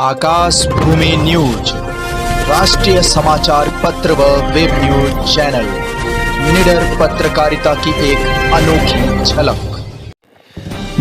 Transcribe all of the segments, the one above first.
आकाश भूमि news राष्ट्रीय समाचार पत्र व वेब न्यूज चैनल निडर पत्रकारिता की एक अनोखी झलक।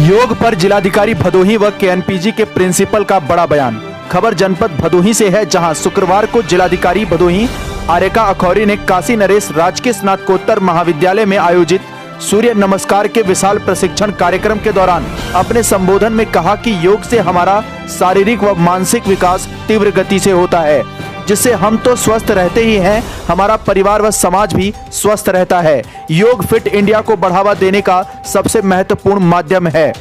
योग पर जिलाधिकारी भदोही व केएनपीजी के प्रिंसिपल का बड़ा बयान। खबर जनपद भदोही से है, जहां शुक्रवार को जिलाधिकारी भदोही आरेका अखौरी ने काशी नरेश राजकीय स्नातकोत्तर महाविद्यालय में आयोजित सूर्य नमस्कार के विशाल प्रशिक्षण कार्यक्रम के दौरान अपने संबोधन में कहा कि योग से हमारा शारीरिक व मानसिक विकास तीव्र गति से होता है, जिससे हम तो स्वस्थ रहते ही हैं, हमारा परिवार व समाज भी स्वस्थ रहता है। योग फिट इंडिया को बढ़ावा देने का सबसे महत्वपूर्ण माध्यम है।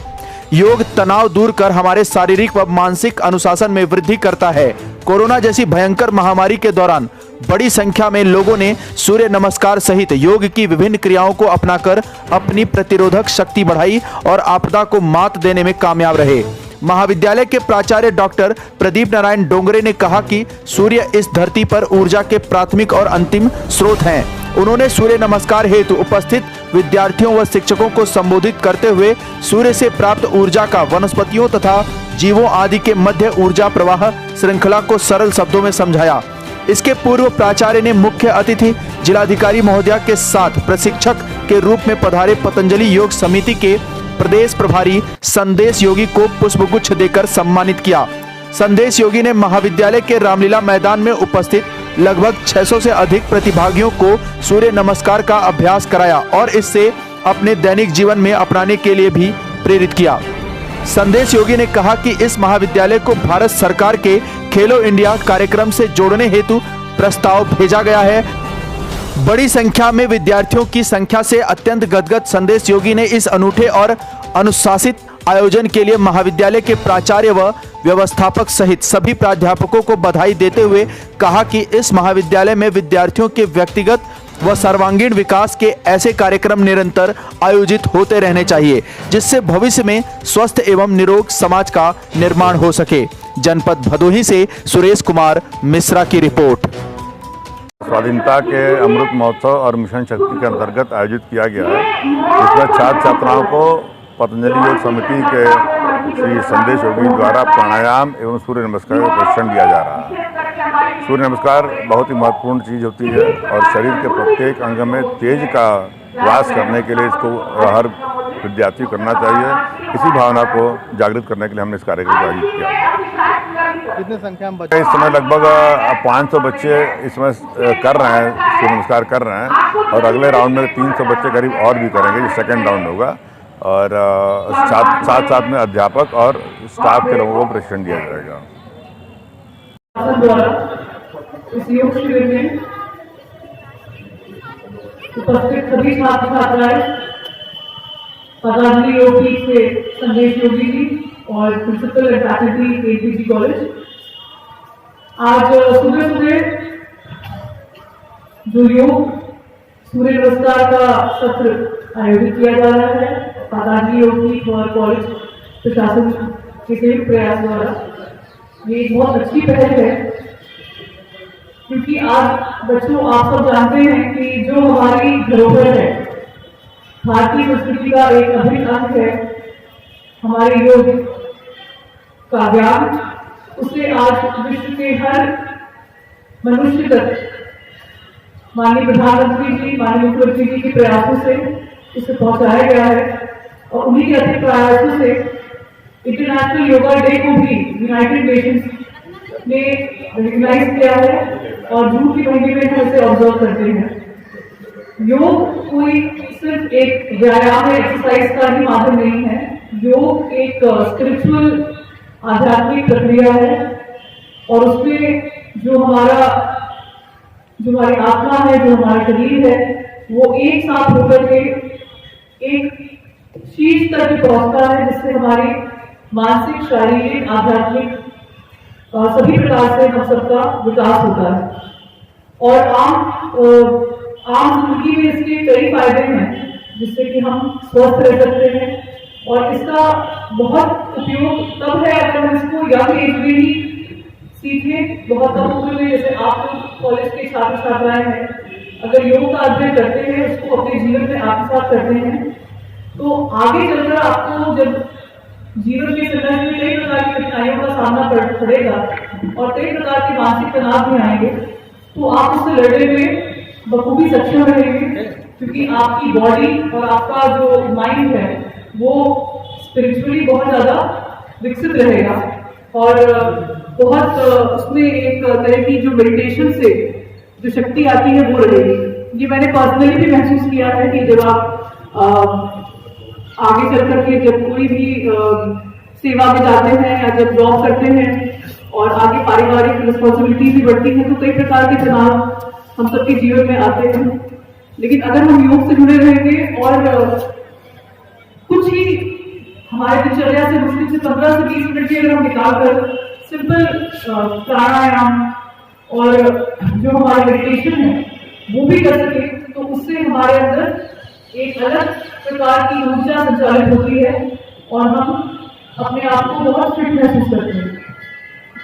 योग तनाव दूर कर हमारे शारीरिक व मानसिक अनुशासन में वृद्धि करता है। कोरोना जैसी भयंकर महामारी के दौरान बड़ी संख्या में लोगों ने सूर्य नमस्कार सहित योग की विभिन्न क्रियाओं को अपनाकर अपनी प्रतिरोधक शक्ति बढ़ाई और आपदा को मात देने में कामयाब रहे। महाविद्यालय के प्राचार्य डॉक्टर प्रदीप नारायण डोंगरे ने कहा कि सूर्य इस धरती पर ऊर्जा के प्राथमिक और अंतिम स्रोत हैं। उन्होंने सूर्य नमस्कार हेतु उपस्थित विद्यार्थियों व शिक्षकों को संबोधित करते हुए सूर्य से प्राप्त ऊर्जा का वनस्पतियों तथा जीवों आदि के मध्य ऊर्जा प्रवाह श्रृंखला को सरल शब्दों में समझाया। इसके पूर्व प्राचार्य ने मुख्य अतिथि जिलाधिकारी महोदया के साथ प्रशिक्षक के रूप में पधारे पतंजलि योग समिति के प्रदेश प्रभारी संदेश योगी को पुष्पगुच्छ देकर सम्मानित किया। संदेश योगी ने महाविद्यालय के रामलीला मैदान में उपस्थित लगभग 600 से अधिक प्रतिभागियों को सूर्य नमस्कार का अभ्यास कराया और इससे अपने दैनिक जीवन में अपनाने के लिए भी प्रेरित किया। संदेश योगी ने कहा कि इस महाविद्यालय को भारत सरकार के खेलो इंडिया कार्यक्रम से जोड़ने हेतु प्रस्ताव भेजा गया है। बड़ी संख्या में विद्यार्थियों की संख्या से अत्यंत गदगद संदेश योगी ने इस अनूठे और अनुशासित आयोजन के लिए महाविद्यालय के प्राचार्य व व्यवस्थापक सहित सभी प्राध्यापकों को बधाई देते हुए कहा कि इस महाविद्यालय में विद्यार्थियों के व्यक्तिगत व सर्वांगीण विकास के ऐसे कार्यक्रम निरंतर आयोजित होते रहने चाहिए, जिससे भविष्य में स्वस्थ एवं निरोग समाज का निर्माण हो सके। जनपद भदोही से सुरेश कुमार मिश्रा की रिपोर्ट। स्वाधीनता के अमृत महोत्सव और मिशन शक्ति के अंतर्गत आयोजित किया गया है। इसमें छात्र छात्राओं को पतंजलि योग समिति के श्री संदेश योगी द्वारा प्राणायाम एवं सूर्य नमस्कार का प्रशिक्षण दिया जा रहा है। सूर्य नमस्कार बहुत ही महत्वपूर्ण चीज़ होती है और शरीर के प्रत्येक अंग में तेज का वास करने के लिए इसको हर विद्यार्थी करना चाहिए। इसी भावना को जागृत करने के लिए हमने इस कार्यक्रम को आयोजित किया। कितने संख्या में बच्चे? इस समय लगभग 500 बच्चे इसमें कर रहे हैं, सूर्य नमस्कार कर रहे हैं और अगले राउंड में 300 बच्चे करीब और भी करेंगे, जो सेकेंड राउंड होगा। और साथ साथ में अध्यापक और स्टाफ के लोगों को प्रशिक्षण दिया जाएगा। इस योग शिविर में उपस्थित सभी छात्र छात्राएं पतंजलि योग से संदेश योगी जी और प्रिंसिपल एंड फैकल्टी केएनपीजी कॉलेज, आज सुबह सुबह जो योग सूर्य नमस्कार का सत्र आयोजित किया जा रहा है पतंजलि योग और कॉलेज प्रशासन के संयुक्त प्रयास द्वारा, ये बहुत अच्छी पहल है। क्योंकि आज बच्चों, आप सब जानते हैं कि जो हमारी धरोहर है, भारतीय संस्कृति का एक अभिन्न अंग है हमारे योग का ज्ञान, उसे आज विश्व के हर मनुष्य तक माननीय प्रधानमंत्री जी, माननीय मुख्यमंत्री जी के प्रयासों से उसे पहुंचाया गया है और उन्हीं के अधिक प्रयासों से इंटरनेशनल योगा डे को भी यूनाइटेड नेशंस ने रिकॉग्नाइज किया है और जून के महीने में हम इसे ऑब्जर्व करते हैं। योग कोई सिर्फ एक व्यायाम एक्सरसाइज का ही माध्यम नहीं है। योग एक स्पिरिचुअल आध्यात्मिक प्रक्रिया है और उसमें जो हमारी आत्मा है, जो हमारा शरीर है, वो एक साथ होकर के एक शीर्ष तक भी पहुंचता है, जिससे हमारी मानसिक, शारीरिक, आध्यात्मिक सभी प्रकार से हम सबका विकास होता है। और आम जिंदगी में इसके कई फायदे हैं, जिससे कि हम स्वस्थ रह सकते हैं और इसका बहुत उपयोग तब है अगर हम इसको यंग एज में ही सीखें। बहुत कम उम्र में, जैसे आप लोग कॉलेज के छात्र छात्राएं हैं, अगर योग का अध्ययन करते हैं, उसको अपने जीवन में आत्मसात करते हैं, तो आगे चलकर आपको जब जीवन में संघर्ष में कई प्रकार की कठिनाइयों का सामना पड़ेगा और कई प्रकार के मानसिक तनाव भी आएंगे, तो आप उससे लड़ने में बखूबी सक्षम रहेंगे, क्योंकि आपकी बॉडी और आपका जो माइंड है वो स्पिरिचुअली बहुत ज्यादा विकसित रहेगा और बहुत उसमें एक तरह की जो मेडिटेशन से जो शक्ति आती है वो रहेगी। ये मैंने पर्सनली भी महसूस किया है कि जब आप आगे चल करके जब कोई भी सेवा में जाते हैं या जब जॉब करते हैं और आगे पारिवारिक रिस्पॉन्सिबिलिटी भी बढ़ती है, तो कई प्रकार के तनाव हम सबके जीवन में आते हैं। लेकिन अगर हम योग से जुड़े रहेंगे और कुछ ही हमारे दिनचर्या से मुश्किल से 15 से 20 मिनट की अगर हम निकाल कर सिंपल प्राणायाम और जो हमारा मेडिटेशन है वो भी कर सके, तो उससे हमारे अंदर एक अलग प्रकार की ऊर्जा संचालित होती है और हम अपने आप को बहुत फिट महसूस करते हैं।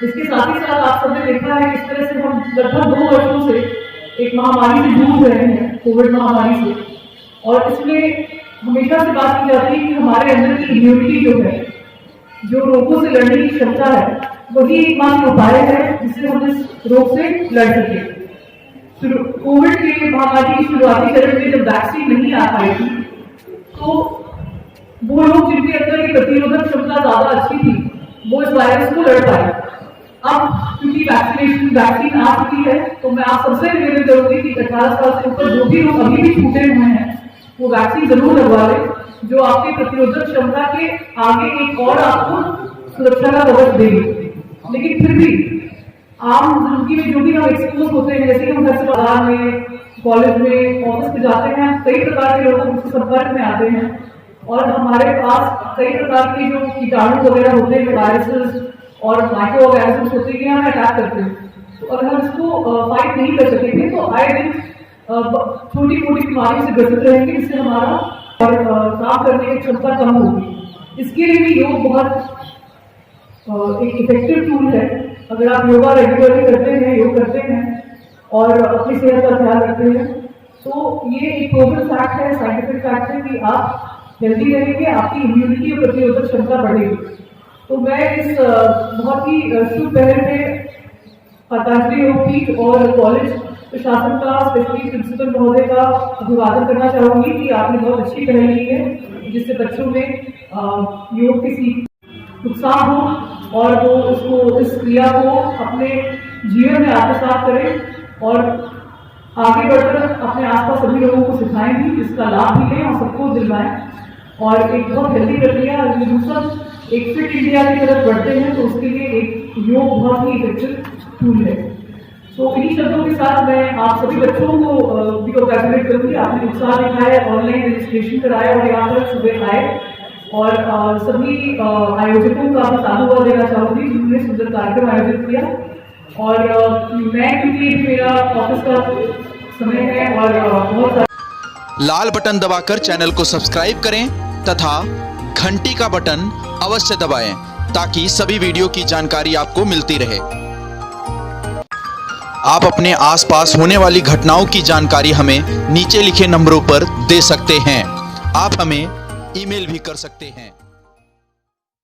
इसके साथ ही साथ आप सबने देखा है किस तरह से हम लगभग 2 वर्षों से एक महामारी से जूझ रहे हैं, कोविड महामारी से, और इसमें हमेशा से बात की जाती है कि हमारे अंदर की इम्यूनिटी जो है, जो रोगों से लड़ने की क्षमता है, वही एकमात्र उपाय है जिससे हम इस रोग से लड़ सके। कोविड के महामारी की शुरुआती चरण में जब वैक्सीन नहीं आ पाई थी, तो वो लोग जिनके अंदर की प्रतिरोधक क्षमता ज्यादा अच्छी थी वो इस वायरस को लड़ पाए। अब क्योंकि वैक्सीन आ चुकी है, तो मैं आप सबसे निवेदन करूंगी कि 18 साल से ऊपर जो भी लोग अभी भी छूटे हुए हैं वो वैक्सीन जरूर लगवा लें, जो आपकी प्रतिरोधक क्षमता के आगे एक और आपको सुरक्षा का कवच देगी। लेकिन फिर भी आम जिंदगी में जो भी हम एक्सपोज होते हैं, जैसे कि हम घर से बाजार में, कॉलेज में, ऑफिस में जाते हैं, कई प्रकार के लोगों के संपर्क में आते हैं और हमारे पास कई प्रकार के जो कीटाणु वगैरह होते हैं, वायरसेस और माइक्रो ऑर्गेनिजम्स होते हैं, हमें अटैक करते हैं। तो अगर हम इसको फाइट नहीं कर सकेंगे तो आए दिन छोटी मोटी बीमारियों से ग्रसित रहेंगे, जिससे हमारा काम करने की क्षमता कम होगी। इसके लिए भी योग बहुत एक इफेक्टिव टूल है। अगर आप योगा रेगुलरली करते हैं, योग करते हैं और अपनी सेहत का ख्याल रखते हैं, तो ये एक प्रूवन फैक्ट है, साइंटिफिक फैक्ट है कि आप हेल्दी रहेंगे, आपकी इम्यूनिटी और प्रतिरोधक क्षमता बढ़ेगी। तो मैं इस बहुत ही शुभ पहल में पतंजलि योगपीठ और कॉलेज प्रशासन का, स्पेशली प्रिंसिपल महोदय का अभिवादन करना चाहूंगी कि आपने बहुत अच्छी पहल की है, जिससे बच्चों में योग की सीख उत्साह हो और वो उसको, इस क्रिया को अपने जीवन में आत्मसात करें और आगे बढ़कर अपने आसपास सभी लोगों को सिखाएं भी, इसका लाभ भी लें और सबको दिलवाएं और एक बहुत हेल्दी प्रक्रिया। हम सब एक फिट इंडिया की तरफ बढ़ते हैं, तो उसके लिए एक योग बहुत ही इफेक्टिव टूल है। तो इन्हीं शब्दों के साथ मैं आप सभी बच्चों को भी कंग्रेचुलेट करूंगी। आपने उत्साह दिखाया, ऑनलाइन रजिस्ट्रेशन कराया और यहाँ पर सुबह आए, और सभी आयोजकों का मैं साधुवाद देना चाहूंगी जिन्होंने सुंदर कार्यक्रम आयोजित किया। और मैं, क्योंकि मेरा ऑफिस का समय है और बहुत सारे लाल बटन दबाकर चैनल को सब्सक्राइब करें तथा घंटी का बटन अवश्य दबाएं ताकि सभी वीडियो की जानकारी आपको मिलती रहे। आप अपने आसपास होने वाली घटनाओं की जानकारी हमें नीचे लिखे नंबरों पर दे सकते हैं। आप हमें ईमेल भी कर सकते हैं।